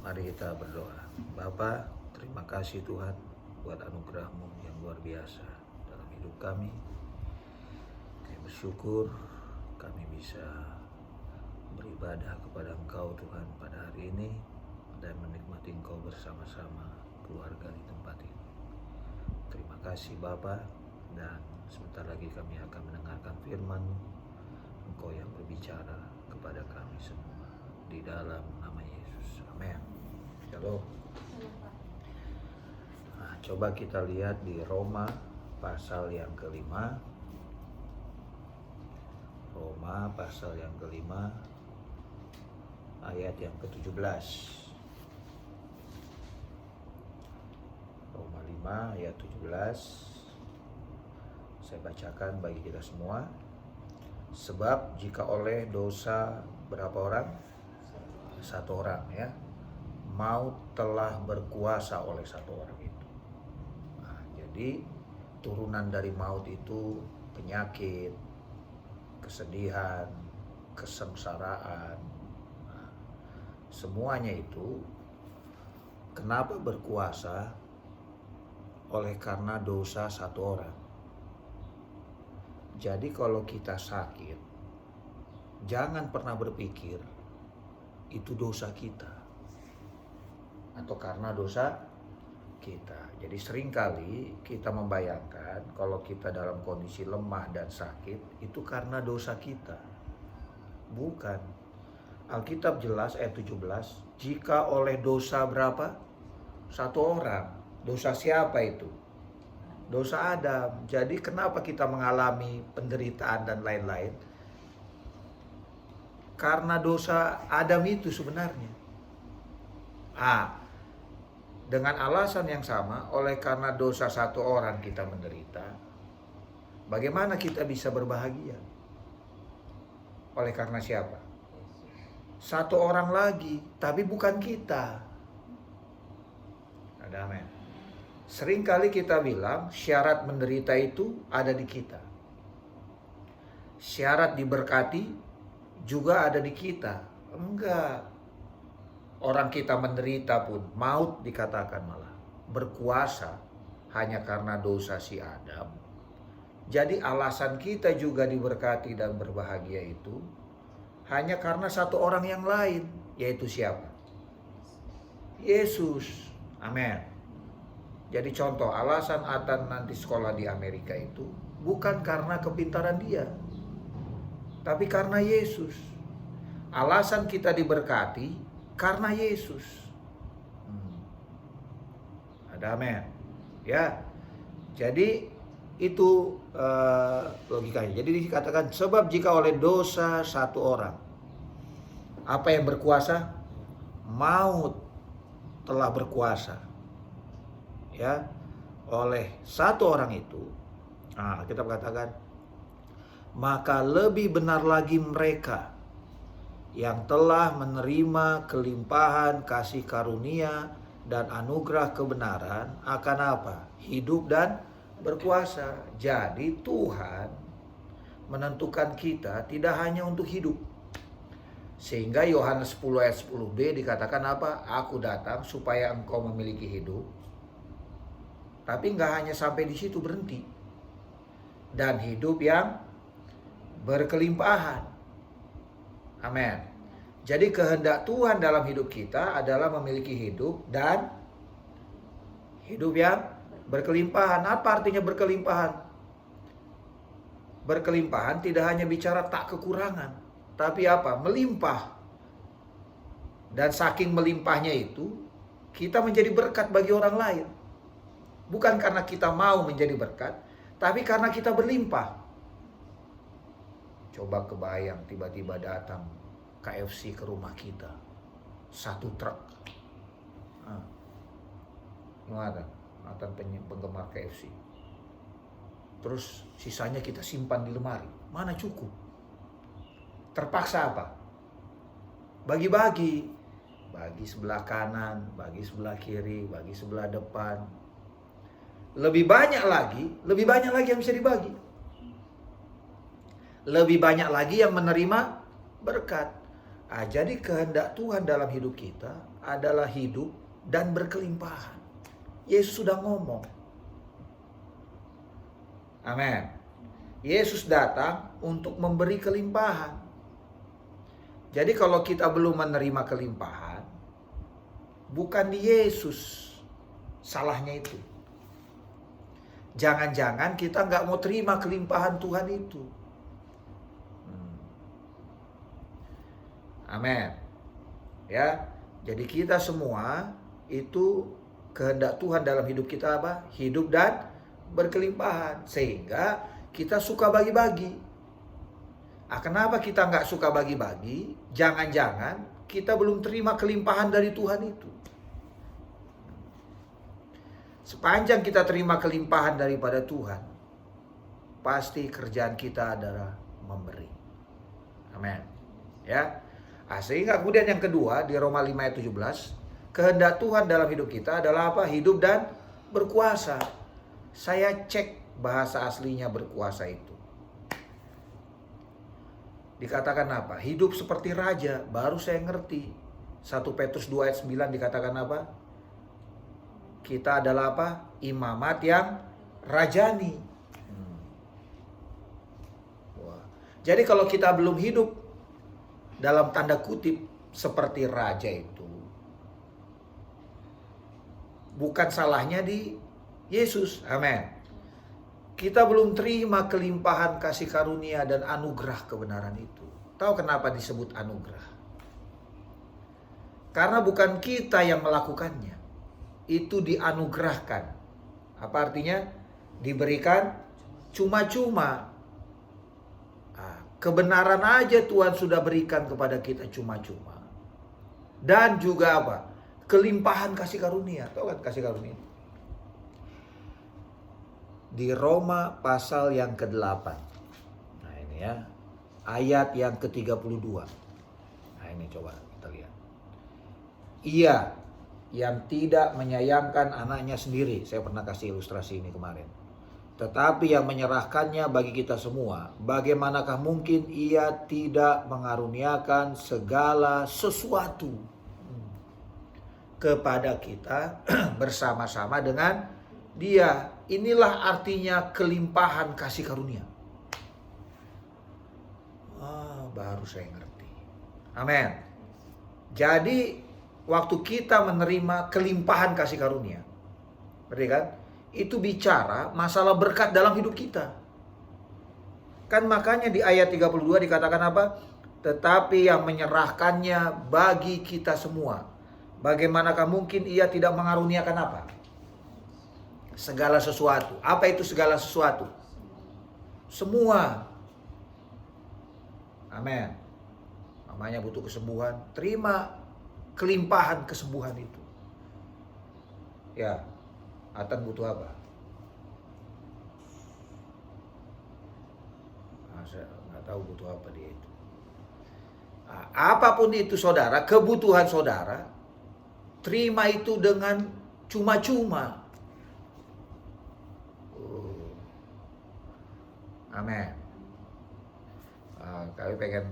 Mari kita berdoa. Bapa, terima kasih Tuhan buat anugerah-Mu yang luar biasa dalam hidup kami. Kami bersyukur kami bisa beribadah kepada Engkau Tuhan pada hari ini dan menikmati Engkau bersama-sama keluarga di tempat ini. Terima kasih Bapa, dan sebentar lagi kami akan mendengarkan firman-Mu. Engkau yang berbicara kepada kami semua di dalam nama Yesus. Amin. Shalom. Nah, coba kita lihat di Roma pasal yang kelima. Roma pasal yang kelima ayat yang ke-17. Roma 5 ayat 17. Saya bacakan bagi kita semua. Sebab jika oleh dosa berapa orang? Satu orang, ya. Maut telah berkuasa oleh satu orang itu. Nah, jadi turunan dari maut itu penyakit, kesedihan, kesengsaraan. Nah, semuanya itu kenapa berkuasa? Oleh karena dosa satu orang. Jadi kalau kita sakit, jangan pernah berpikir itu dosa kita atau karena dosa kita. Jadi seringkali kita membayangkan kalau kita dalam kondisi lemah dan sakit itu karena dosa kita. Bukan. Alkitab jelas ayat 17, jika oleh dosa berapa? Satu orang. Dosa siapa itu? Dosa Adam. Jadi kenapa kita mengalami penderitaan dan lain-lain? Karena dosa Adam itu sebenarnya. Dengan alasan yang sama, oleh karena dosa satu orang kita menderita, bagaimana kita bisa berbahagia? Oleh karena siapa? Satu orang lagi, tapi bukan kita. Ada amin. Seringkali kita bilang syarat menderita itu ada di kita. Syarat diberkati juga ada di kita. Enggak. Orang kita menderita pun, maut dikatakan malah berkuasa hanya karena dosa si Adam. Jadi alasan kita juga diberkati dan berbahagia itu hanya karena satu orang yang lain, yaitu siapa? Yesus. Amin. Jadi contoh, alasan Atan nanti sekolah di Amerika itu bukan karena kepintaran dia, tapi karena Yesus. Alasan kita diberkati karena Yesus. Ada amin. Ya. Jadi itu logikanya. Jadi dikatakan sebab jika oleh dosa satu orang, apa yang berkuasa? Maut telah berkuasa. Ya, oleh satu orang itu, kita katakan, maka lebih benar lagi mereka yang telah menerima kelimpahan kasih karunia dan anugerah kebenaran akan apa? Hidup dan berkuasa. Jadi Tuhan menentukan kita tidak hanya untuk hidup. Sehingga Yohanes 10 ayat 10b dikatakan apa? Aku datang supaya engkau memiliki hidup. Tapi nggak hanya sampai di situ berhenti. Dan hidup yang berkelimpahan. Amin. Jadi kehendak Tuhan dalam hidup kita adalah memiliki hidup dan hidup yang berkelimpahan. Apa artinya berkelimpahan? Berkelimpahan tidak hanya bicara tak kekurangan. Tapi apa? Melimpah. Dan saking melimpahnya itu, kita menjadi berkat bagi orang lain. Bukan karena kita mau menjadi berkat, tapi karena kita berlimpah. Coba kebayang tiba-tiba datang KFC ke rumah kita. Satu truk. Mantan penggemar KFC. Terus sisanya kita simpan di lemari. Mana cukup? Terpaksa apa? Bagi-bagi. Bagi sebelah kanan, bagi sebelah kiri, bagi sebelah depan. Lebih banyak lagi yang bisa dibagi. Lebih banyak lagi yang menerima berkat. Jadi kehendak Tuhan dalam hidup kita adalah hidup dan berkelimpahan. Yesus sudah ngomong. Amin. Yesus datang untuk memberi kelimpahan. Jadi kalau kita belum menerima kelimpahan, bukan di Yesus salahnya itu. Jangan-jangan kita nggak mau terima kelimpahan Tuhan itu. Amin. Ya, jadi kita semua itu kehendak Tuhan dalam hidup kita apa? Hidup dan berkelimpahan. Sehingga kita suka bagi-bagi. Kenapa kita nggak suka bagi-bagi? Jangan-jangan kita belum terima kelimpahan dari Tuhan itu. Sepanjang kita terima kelimpahan daripada Tuhan, pasti kerjaan kita adalah memberi. Amin. Ya. Sehingga kemudian yang kedua di Roma 5 ayat 17, kehendak Tuhan dalam hidup kita adalah apa? Hidup dan berkuasa. Saya cek bahasa aslinya berkuasa itu. Dikatakan apa? Hidup seperti raja. Baru saya ngerti. 1 Petrus 2 ayat 9 dikatakan apa? Kita adalah apa? Imamat yang rajani. Wah. Jadi kalau kita belum hidup dalam tanda kutip seperti raja itu, bukan salahnya di Yesus. Amin. Kita belum terima kelimpahan kasih karunia dan anugerah kebenaran itu. Tahu kenapa disebut anugerah? Karena bukan kita yang melakukannya. Itu dianugerahkan. Apa artinya? Diberikan cuma-cuma. Kebenaran aja Tuhan sudah berikan kepada kita cuma-cuma. Dan juga apa? Kelimpahan kasih karunia. Tahu kan kasih karunia? Di Roma pasal yang ke-8. Nah ini ya. Ayat yang ke-32. Nah ini coba kita lihat. Ia yang tidak menyayangkan anaknya sendiri. Saya pernah kasih ilustrasi ini kemarin. Tetapi yang menyerahkannya bagi kita semua, bagaimanakah mungkin ia tidak mengaruniakan segala sesuatu kepada kita bersama-sama dengan Dia. Inilah artinya kelimpahan kasih karunia. Baru saya ngerti. Amin. Jadi waktu kita menerima kelimpahan kasih karunia, berarti kan? Itu bicara masalah berkat dalam hidup kita. Kan makanya di ayat 32 dikatakan apa? Tetapi yang menyerahkannya bagi kita semua. Bagaimanakah mungkin ia tidak mengaruniakan apa? Segala sesuatu. Apa itu segala sesuatu? Semua. Amin. Namanya butuh kesembuhan. Terima kelimpahan kesembuhan itu. Ya. Atan butuh apa? Saya nggak tahu butuh apa dia itu. Apapun itu saudara, kebutuhan saudara, terima itu dengan cuma-cuma. Amin. Kami pengen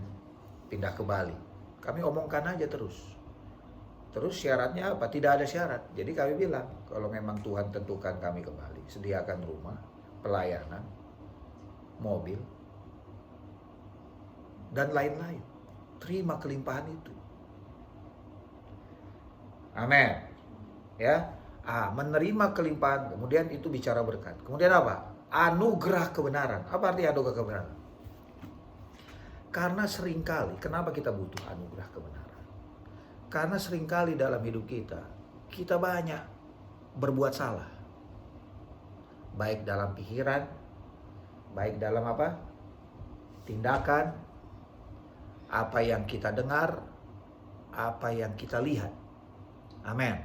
pindah ke Bali. Kami omongkan aja terus. Terus syaratnya apa? Tidak ada syarat. Jadi kami bilang, kalau memang Tuhan tentukan kami ke Bali, sediakan rumah, pelayanan, mobil, dan lain-lain. Terima kelimpahan itu. Amin. Ya. Menerima kelimpahan, kemudian itu bicara berkat. Kemudian apa? Anugerah kebenaran. Apa arti anugerah kebenaran? Karena seringkali, kenapa kita butuh anugerah kebenaran? Karena seringkali dalam hidup kita banyak berbuat salah. Baik dalam pikiran, baik dalam apa? Tindakan, apa yang kita dengar, apa yang kita lihat. Amin.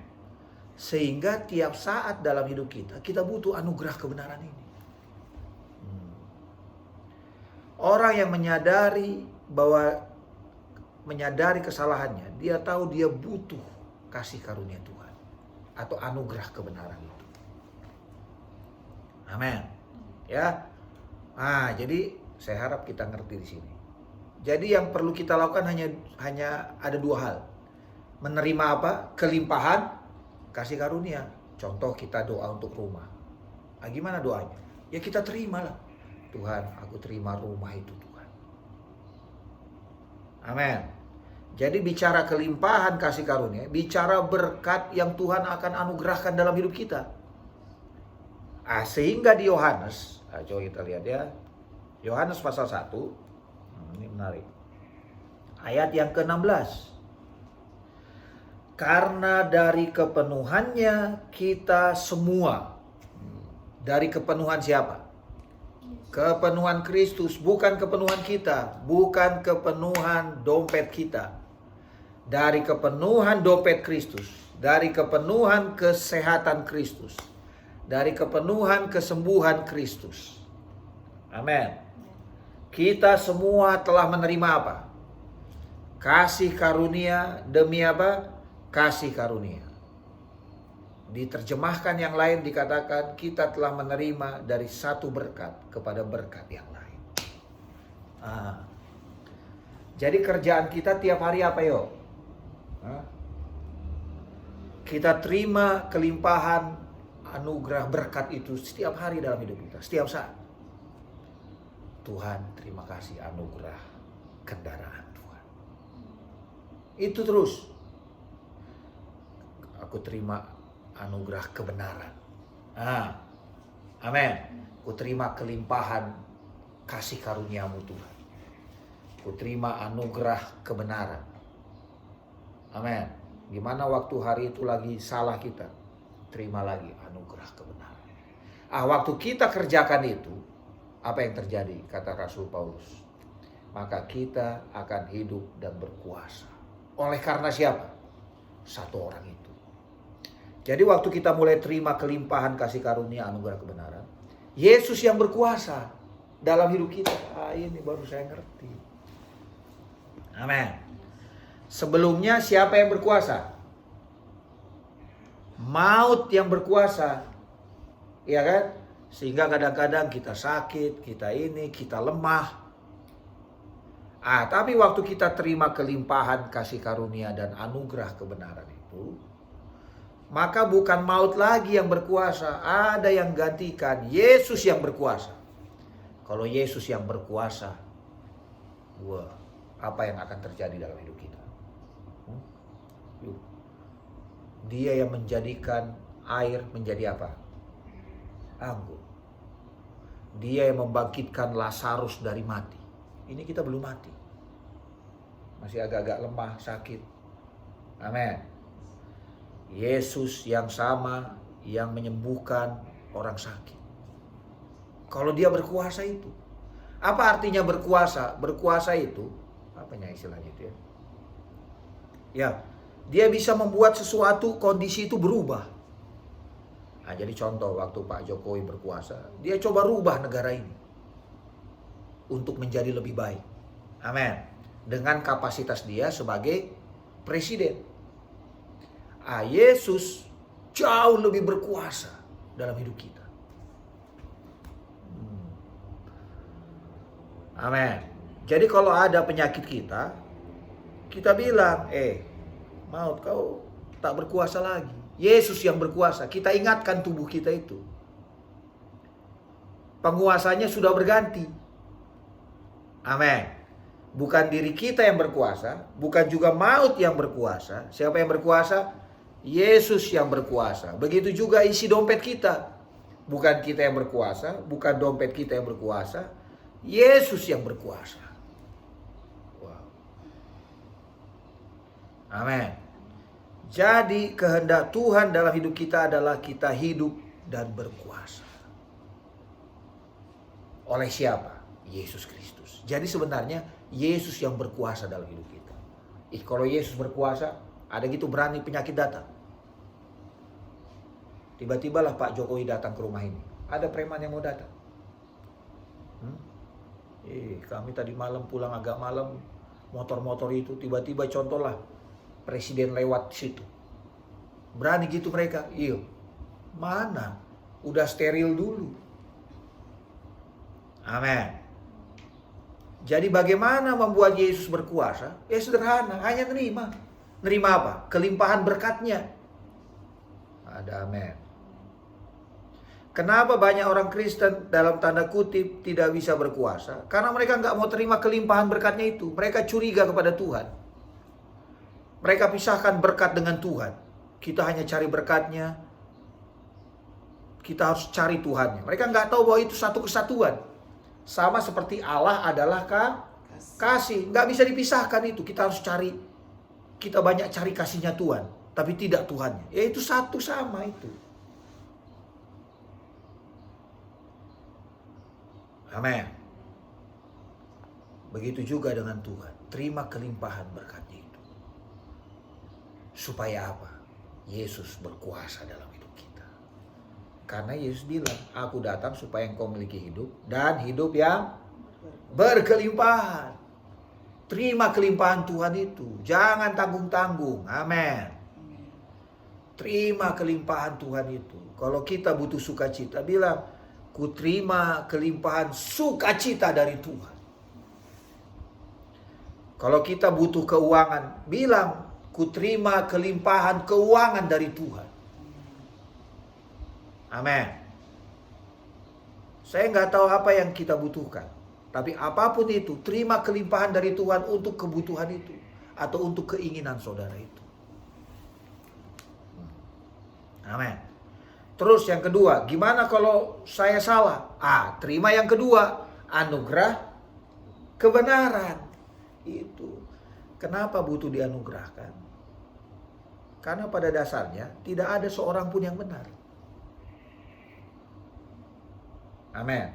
Sehingga tiap saat dalam hidup kita butuh anugerah kebenaran ini. Orang yang menyadari kesalahannya, dia tahu dia butuh kasih karunia Tuhan atau anugerah kebenaran itu. Amin. Ya. Jadi saya harap kita ngerti di sini Jadi yang perlu kita lakukan hanya ada dua hal. Menerima apa? Kelimpahan kasih karunia. Contoh kita doa untuk rumah. Nah, gimana doanya? Ya kita terimalah. Tuhan, aku terima rumah itu Tuhan. Amin. Jadi bicara kelimpahan kasih karunia, bicara berkat yang Tuhan akan anugerahkan dalam hidup kita. Sehingga di Yohanes, coba kita lihat ya. Yohanes pasal 1. Ini menarik. Ayat yang ke-16. Karena dari kepenuhannya kita semua. Dari kepenuhan siapa? Kepenuhan Kristus, bukan kepenuhan kita, bukan kepenuhan dompet kita. Dari kepenuhan dompet Kristus, dari kepenuhan kesehatan Kristus, dari kepenuhan kesembuhan Kristus. Amin. Kita semua telah menerima apa? Kasih karunia demi apa? Kasih karunia. Diterjemahkan yang lain dikatakan kita telah menerima dari satu berkat kepada berkat yang lain. Jadi kerjaan kita tiap hari apa yo? Kita terima kelimpahan anugerah berkat itu setiap hari dalam hidup kita, setiap saat. Tuhan, terima kasih anugerah kendaraan Tuhan. Itu terus. Aku terima anugerah kebenaran. Amin. Ku terima kelimpahan kasih karuniamu Tuhan. Ku terima anugerah kebenaran. Amin. Gimana waktu hari itu lagi salah kita, terima lagi anugerah kebenaran. Waktu kita kerjakan itu, apa yang terjadi? Kata Rasul Paulus. Maka kita akan hidup dan berkuasa. Oleh karena siapa? Satu orang itu. Jadi waktu kita mulai terima kelimpahan kasih karunia anugerah kebenaran, Yesus yang berkuasa dalam hidup kita. Ini baru saya ngerti. Amin. Sebelumnya siapa yang berkuasa? Maut yang berkuasa. Iya kan? Sehingga kadang-kadang kita sakit, kita lemah. Tapi waktu kita terima kelimpahan kasih karunia dan anugerah kebenaran itu, maka bukan maut lagi yang berkuasa, ada yang gantikan, Yesus yang berkuasa. Kalau Yesus yang berkuasa, apa yang akan terjadi dalam hidup kita? Dia yang menjadikan air menjadi apa? Anggur. Dia yang membangkitkan Lazarus dari mati. Ini kita belum mati. Masih agak-agak lemah, sakit. Amin. Yesus yang sama yang menyembuhkan orang sakit. Kalau dia berkuasa itu. Apa artinya berkuasa? Berkuasa itu, apanya istilahnya itu ya? Ya, dia bisa membuat sesuatu kondisi itu berubah. Jadi contoh waktu Pak Jokowi berkuasa, dia coba rubah negara ini untuk menjadi lebih baik. Amin. Dengan kapasitas dia sebagai presiden. Yesus jauh lebih berkuasa dalam hidup kita. Amin. Jadi kalau ada penyakit kita bilang, maut kau tak berkuasa lagi. Yesus yang berkuasa. Kita ingatkan tubuh kita itu. Penguasanya sudah berganti. Amin. Bukan diri kita yang berkuasa, bukan juga maut yang berkuasa. Siapa yang berkuasa? Yesus yang berkuasa. Begitu juga isi dompet kita. Bukan kita yang berkuasa, bukan dompet kita yang berkuasa. Yesus yang berkuasa. Wow. Amin. Jadi kehendak Tuhan dalam hidup kita adalah kita hidup dan berkuasa. Oleh siapa? Yesus Kristus. Jadi sebenarnya Yesus yang berkuasa dalam hidup kita. Kalau Yesus berkuasa, ada gitu berani penyakit datang. Tiba-tibalah Pak Jokowi datang ke rumah ini. Ada preman yang mau datang. Kami tadi malam pulang agak malam, motor-motor itu tiba-tiba contohlah presiden lewat situ. Berani gitu mereka. Iya. Mana? Udah steril dulu. Amin. Jadi bagaimana membuat Yesus berkuasa? Ya sederhana, hanya nerima. Nerima apa? Kelimpahan berkatnya. Ada amin. Kenapa banyak orang Kristen dalam tanda kutip tidak bisa berkuasa? Karena mereka nggak mau terima kelimpahan berkatnya itu. Mereka curiga kepada Tuhan. Mereka pisahkan berkat dengan Tuhan. Kita hanya cari berkatnya. Kita harus cari Tuhannya. Mereka nggak tahu bahwa itu satu kesatuan. Sama seperti Allah adalah kasih. Nggak bisa dipisahkan itu. Kita harus cari. Kita banyak cari kasihnya Tuhan. Tapi tidak Tuhannya. Ya itu satu sama itu. Amin. Begitu juga dengan Tuhan. Terima kelimpahan berkatnya itu. Supaya apa? Yesus berkuasa dalam hidup kita. Karena Yesus bilang, aku datang supaya engkau memiliki hidup. Dan hidup yang berkelimpahan. Terima kelimpahan Tuhan itu. Jangan tanggung-tanggung. Amin. Terima kelimpahan Tuhan itu. Kalau kita butuh sukacita, bilang, ku terima kelimpahan sukacita dari Tuhan. Kalau kita butuh keuangan, bilang, ku terima kelimpahan keuangan dari Tuhan. Amin. Saya nggak tahu apa yang kita butuhkan. Tapi apapun itu, terima kelimpahan dari Tuhan untuk kebutuhan itu. Atau untuk keinginan saudara itu. Amin. Terus yang kedua, gimana kalau saya salah? Terima yang kedua, anugerah kebenaran. Itu. Kenapa butuh dianugerahkan? Karena pada dasarnya tidak ada seorang pun yang benar. Amin.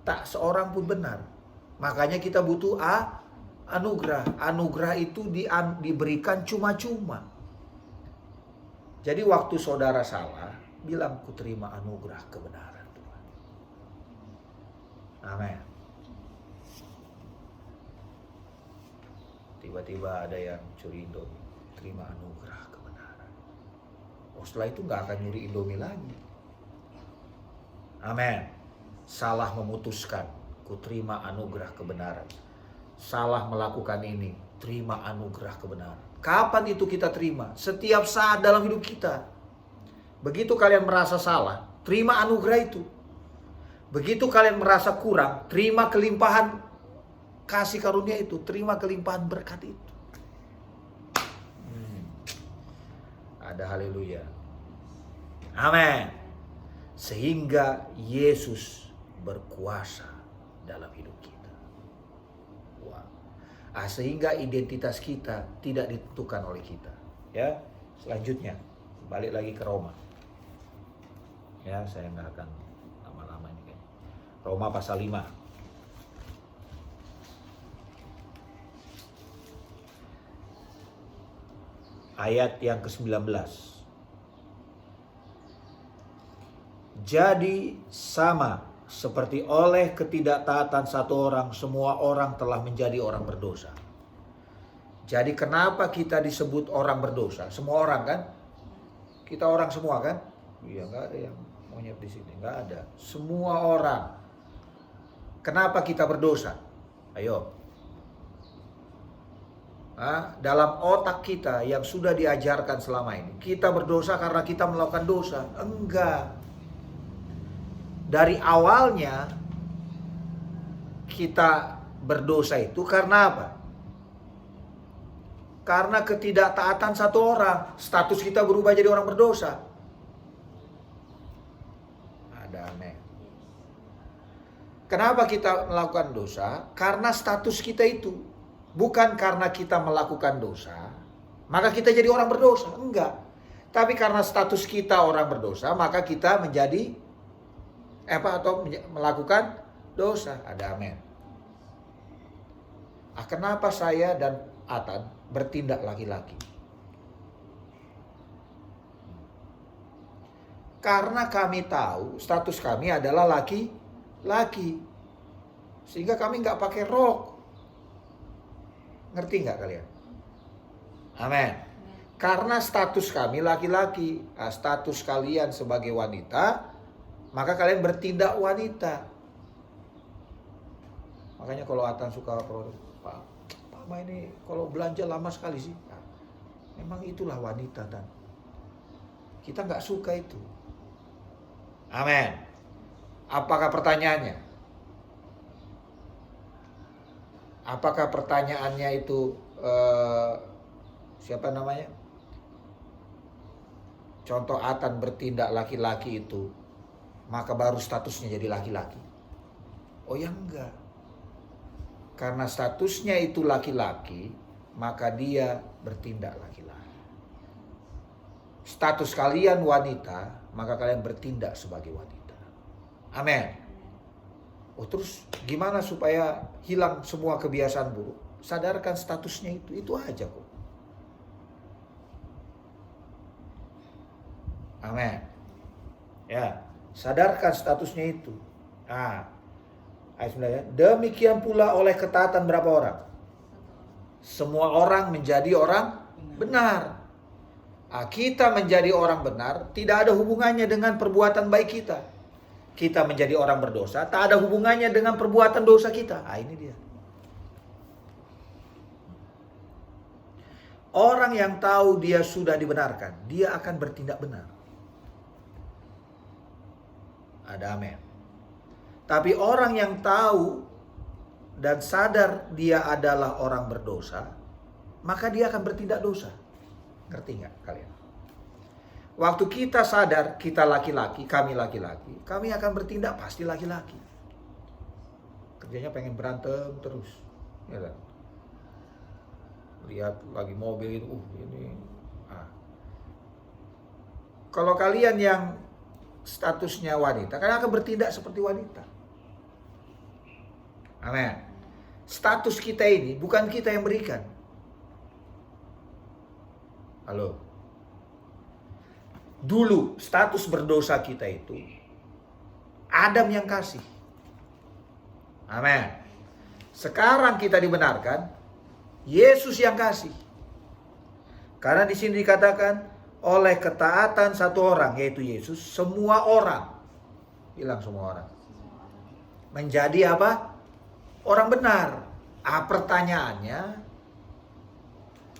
Tak seorang pun benar. Makanya kita butuh anugerah. Anugerah itu diberikan cuma-cuma. Jadi waktu saudara salah, bilang ku terima anugerah kebenaran Tuhan. Amin. Tiba-tiba ada yang curi Indomie. Terima anugerah kebenaran. Setelah itu gak akan nyuri Indomie lagi. Amin. Salah memutuskan. Ku terima anugerah kebenaran. Salah melakukan ini. Terima anugerah kebenaran. Kapan itu kita terima? Setiap saat dalam hidup kita. Begitu kalian merasa salah, terima anugerah itu. Begitu kalian merasa kurang, terima kelimpahan kasih karunia itu. Terima kelimpahan berkat itu. Ada haleluya. Amin. Sehingga Yesus berkuasa dalam hidup kita. Sehingga identitas kita tidak ditentukan oleh kita. Ya, selanjutnya balik lagi ke Roma. Ya, saya nggak akan lama-lama ini kan. Roma pasal 5. Ayat yang ke-19. Jadi sama seperti oleh ketidaktaatan satu orang, semua orang telah menjadi orang berdosa. Jadi kenapa kita disebut orang berdosa? Semua orang kan? Kita orang semua kan? Iya, nggak ada yang monyet di sini, nggak ada. Semua orang. Kenapa kita berdosa? Ayo. Dalam otak kita yang sudah diajarkan selama ini, kita berdosa karena kita melakukan dosa. Enggak. Dari awalnya kita berdosa itu karena apa? Karena ketidaktaatan satu orang. Status kita berubah jadi orang berdosa. Ada aneh. Kenapa kita melakukan dosa? Karena status kita itu. Bukan karena kita melakukan dosa, maka kita jadi orang berdosa. Enggak. Tapi karena status kita orang berdosa, maka kita menjadi atau melakukan dosa. Ada amin. Kenapa saya dan Atan bertindak laki-laki? Karena kami tahu status kami adalah laki-laki. Sehingga kami nggak pakai rok. Ngerti nggak kalian? Amin. Karena status kami laki-laki, status kalian sebagai wanita, maka kalian bertindak wanita. Makanya kalau Atan suka Pak Mama ini kalau belanja lama sekali sih. Nah, memang itulah wanita, Tan. Kita nggak suka itu. Amin. Apakah pertanyaannya? Apakah pertanyaannya itu siapa namanya? Contoh Atan bertindak laki-laki itu, maka baru statusnya jadi laki-laki. Oh ya enggak. Karena statusnya itu laki-laki, maka dia bertindak laki-laki. Status kalian wanita, maka kalian bertindak sebagai wanita. Amin. Oh terus gimana supaya hilang semua kebiasaan buruk? Sadarkan statusnya itu aja kok. Amin. Ya, sadarkan statusnya itu. Nah, ayat 9 ya. Demikian pula oleh ketaatan berapa orang? Semua orang menjadi orang benar. Nah, kita menjadi orang benar tidak ada hubungannya dengan perbuatan baik kita. Kita menjadi orang berdosa tak ada hubungannya dengan perbuatan dosa kita. Nah, ini dia. Orang yang tahu dia sudah dibenarkan, dia akan bertindak benar. Ada amin. Tapi orang yang tahu dan sadar dia adalah orang berdosa, maka dia akan bertindak dosa. Ngerti nggak kalian? Waktu kita sadar kita laki-laki, kami laki-laki, kami akan bertindak pasti laki-laki. Kerjanya pengen berantem terus, ya kan? Lihat lagi mobil itu, ini. Kalau kalian yang statusnya wanita, kalian akan bertindak seperti wanita. Amin. Status kita ini bukan kita yang berikan. Halo. Dulu status berdosa kita itu Adam yang kasih. Amin. Sekarang kita dibenarkan, Yesus yang kasih. Karena di sini dikatakan oleh ketaatan satu orang, yaitu Yesus, semua orang, bilang semua orang, menjadi apa? Orang benar. Pertanyaannya,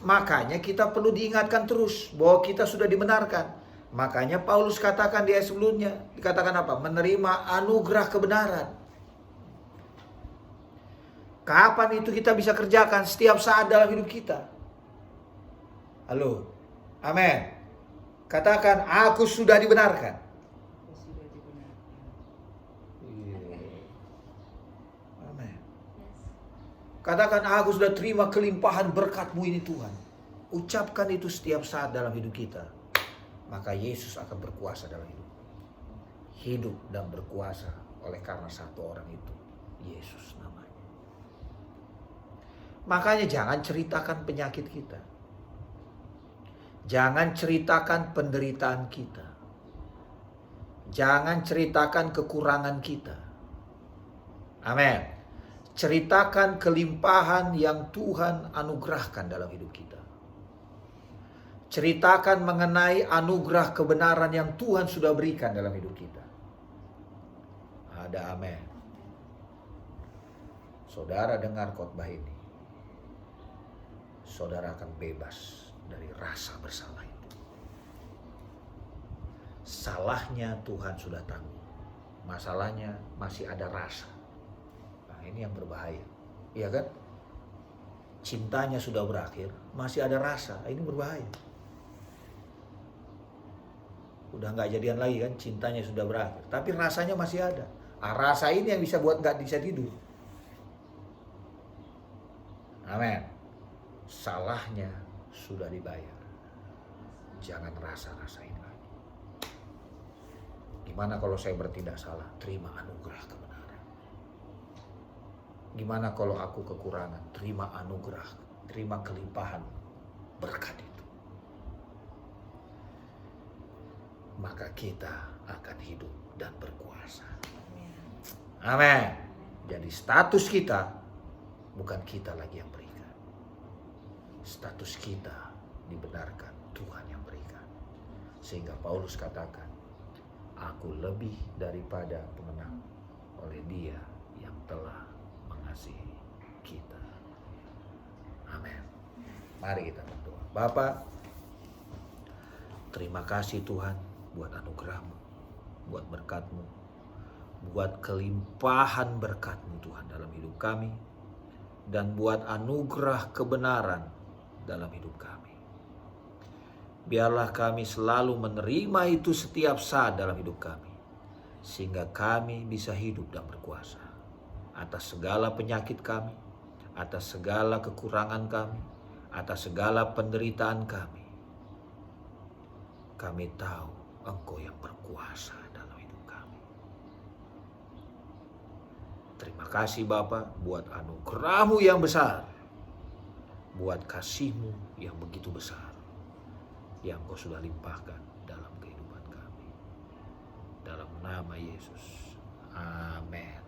makanya kita perlu diingatkan terus bahwa kita sudah dibenarkan. Makanya Paulus katakan di ayat sebelumnya, dikatakan apa? Menerima anugerah kebenaran. Kapan itu kita bisa kerjakan? Setiap saat dalam hidup kita. Halo, amin. Katakan, aku sudah dibenarkan. Amin. Katakan, aku sudah terima kelimpahan berkat-Mu ini Tuhan. Ucapkan itu setiap saat dalam hidup kita. Maka Yesus akan berkuasa dalam hidup. Hidup dan berkuasa oleh karena satu orang itu. Yesus namanya. Makanya jangan ceritakan penyakit kita. Jangan ceritakan penderitaan kita. Jangan ceritakan kekurangan kita. Amin. Ceritakan kelimpahan yang Tuhan anugerahkan dalam hidup kita. Ceritakan mengenai anugerah kebenaran yang Tuhan sudah berikan dalam hidup kita. Ada amin. Saudara dengar khotbah ini. Saudara akan bebas dari rasa bersalah itu. Salahnya Tuhan sudah tanggung. Masalahnya masih ada rasa. Nah, ini yang berbahaya. Iya kan? Cintanya sudah berakhir, masih ada rasa. Ini berbahaya. Udah nggak jadian lagi kan, cintanya sudah berakhir. Tapi rasanya masih ada. Rasa ini yang bisa buat nggak bisa tidur. Amin. Salahnya sudah dibayar. Jangan rasa-rasain lagi. Gimana kalau saya bertindak salah? Terima anugerah kebenaran. Gimana kalau aku kekurangan? Terima anugerah, terima kelimpahan berkat itu. Maka kita akan hidup dan berkuasa. Amin. Jadi status kita bukan kita lagi yang berikan. Status kita dibenarkan Tuhan yang berikan. Sehingga Paulus katakan, aku lebih daripada pemenang oleh Dia yang telah mengasihi. mengasihi kita. Amin. Mari kita berdoa. Bapa, terima kasih Tuhan buat anugerah-Mu, buat berkat-Mu, buat kelimpahan berkat-Mu Tuhan dalam hidup kami, dan buat anugerah kebenaran dalam hidup kami. Biarlah kami selalu menerima itu setiap saat dalam hidup kami, sehingga kami bisa hidup dan berkuasa atas segala penyakit kami, atas segala kekurangan kami, atas segala penderitaan kami. Kami tahu Engkau yang berkuasa dalam hidup kami. Terima kasih Bapa buat anugerah-Mu yang besar, buat kasih-Mu yang begitu besar, yang Kau sudah limpahkan dalam kehidupan kami. Dalam nama Yesus. Amin.